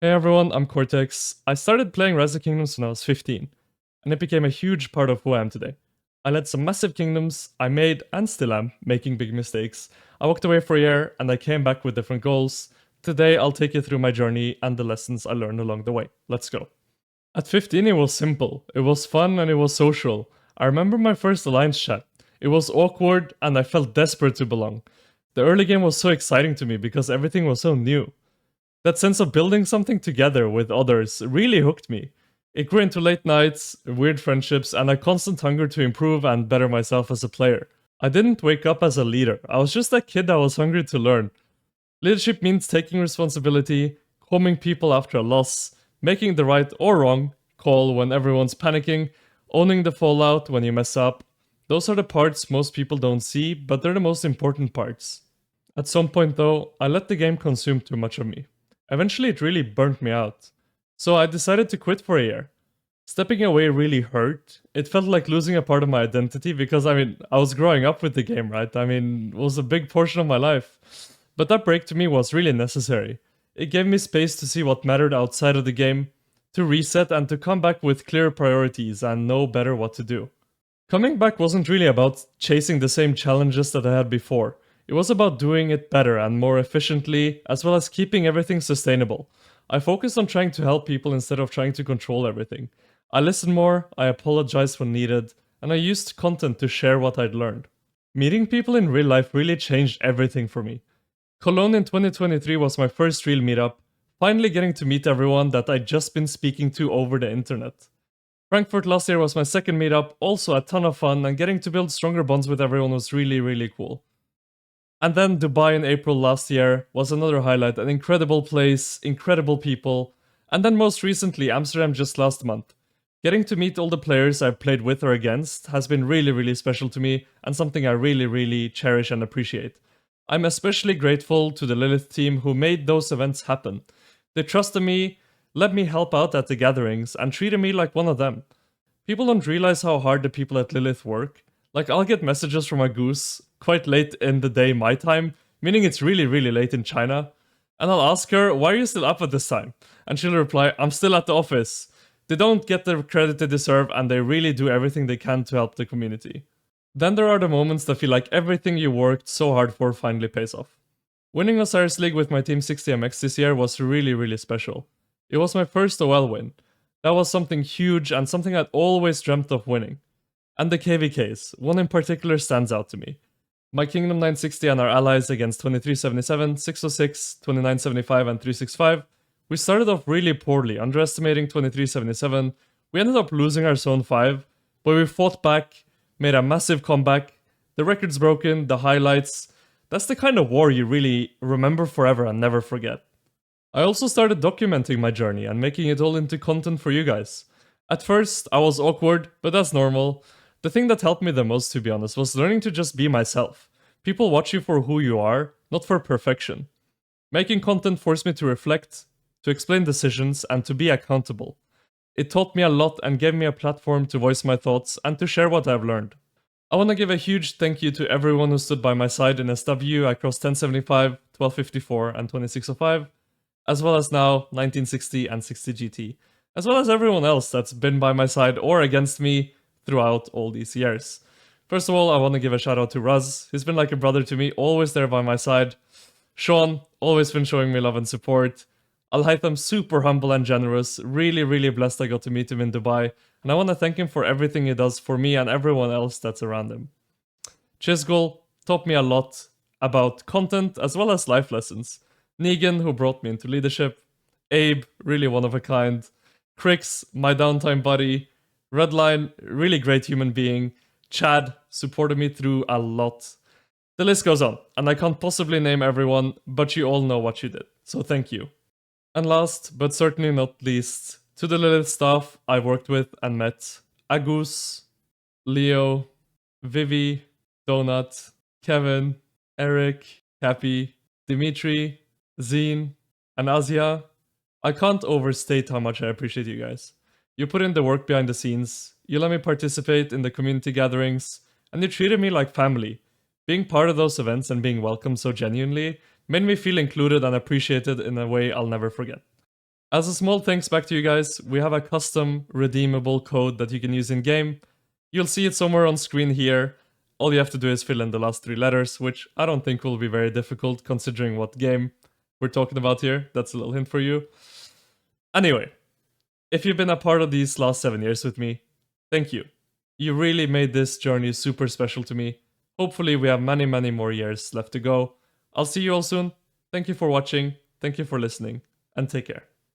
Hey everyone, I'm Cortex. I started playing Rise of Kingdoms when I was 15, and it became a huge part of who I am today. I led some massive kingdoms, I made, and still am, making big mistakes. I walked away for a year, and I came back with different goals. Today, I'll take you through my journey and the lessons I learned along the way. Let's go. At 15, it was simple, it was fun, and it was social. I remember my first Alliance chat. It was awkward, and I felt desperate to belong. The early game was so exciting to me because everything was so new. That sense of building something together with others really hooked me. It grew into late nights, weird friendships, and a constant hunger to improve and better myself as a player. I didn't wake up as a leader, I was just a kid that was hungry to learn. Leadership means taking responsibility, calming people after a loss, making the right or wrong call when everyone's panicking, owning the fallout when you mess up. Those are the parts most people don't see, but they're the most important parts. At some point though, I let the game consume too much of me. Eventually, it really burnt me out. So I decided to quit for a year. Stepping away really hurt. It felt like losing a part of my identity because, I was growing up with the game, right? It was a big portion of my life. But that break to me was really necessary. It gave me space to see what mattered outside of the game, to reset and to come back with clear priorities and know better what to do. Coming back wasn't really about chasing the same challenges that I had before. It was about doing it better and more efficiently, as well as keeping everything sustainable. I focused on trying to help people instead of trying to control everything. I listened more, I apologized when needed, and I used content to share what I'd learned. Meeting people in real life really changed everything for me. Cologne in 2023 was my first real meetup, finally getting to meet everyone that I'd just been speaking to over the internet. Frankfurt last year was my second meetup, also a ton of fun, and getting to build stronger bonds with everyone was really cool. And then Dubai in April last year was another highlight, an incredible place, incredible people. And then most recently, Amsterdam just last month. Getting to meet all the players I've played with or against has been really special to me and something I really cherish and appreciate. I'm especially grateful to the Lilith team who made those events happen. They trusted me, let me help out at the gatherings, and treated me like one of them. People don't realize how hard the people at Lilith work. Like, I'll get messages from a goose quite late in the day my time, meaning it's really late in China. And I'll ask her, why are you still up at this time? And she'll reply, I'm still at the office. They don't get the credit they deserve and they really do everything they can to help the community. Then there are the moments that feel like everything you worked so hard for finally pays off. Winning Osiris League with my team 60MX this year was really special. It was my first OL win. That was something huge and something I'd always dreamt of winning. And the KVKs, one in particular stands out to me. My Kingdom 960 and our allies against 2377, 606, 2975 and 365, we started off really poorly, underestimating 2377. We ended up losing our Zone 5, but we fought back, made a massive comeback. The record's broken, the highlights. That's the kind of war you really remember forever and never forget. I also started documenting my journey and making it all into content for you guys. At first, I was awkward, but that's normal. The thing that helped me the most, to be honest, was learning to just be myself. People watch you for who you are, not for perfection. Making content forced me to reflect, to explain decisions, and to be accountable. It taught me a lot and gave me a platform to voice my thoughts and to share what I've learned. I want to give a huge thank you to everyone who stood by my side in SW across 1075, 1254, and 2605, as well as now 1960 and 60 GT, as well as everyone else that's been by my side or against me throughout all these years. First of all, I want to give a shout out to Raz. He's been like a brother to me, always there by my side. Sean, always been showing me love and support. Al-Haytham, super humble and generous. Really blessed I got to meet him in Dubai. And I want to thank him for everything he does for me and everyone else that's around him. Chisgul taught me a lot about content as well as life lessons. Negan, who brought me into leadership. Abe, really one of a kind. Crix, my downtime buddy. Redline, really great human being. Chad supported me through a lot. The list goes on, and I can't possibly name everyone, but you all know what you did, so thank you. And last, but certainly not least, to the Lilith staff I worked with and met, Agus, Leo, Vivi, Donut, Kevin, Eric, Cappy, Dimitri, Zine, and Azia. I can't overstate how much I appreciate you guys. You put in the work behind the scenes, you let me participate in the community gatherings, and you treated me like family. Being part of those events and being welcomed so genuinely made me feel included and appreciated in a way I'll never forget. As a small thanks back to you guys, we have a custom redeemable code that you can use in game. You'll see it somewhere on screen here. All you have to do is fill in the last 3 letters, which I don't think will be very difficult considering what game we're talking about here. That's a little hint for you. Anyway, if you've been a part of these last 7 years with me, thank you. You really made this journey super special to me. Hopefully we have many, many more years left to go. I'll see you all soon. Thank you for watching, thank you for listening, and take care.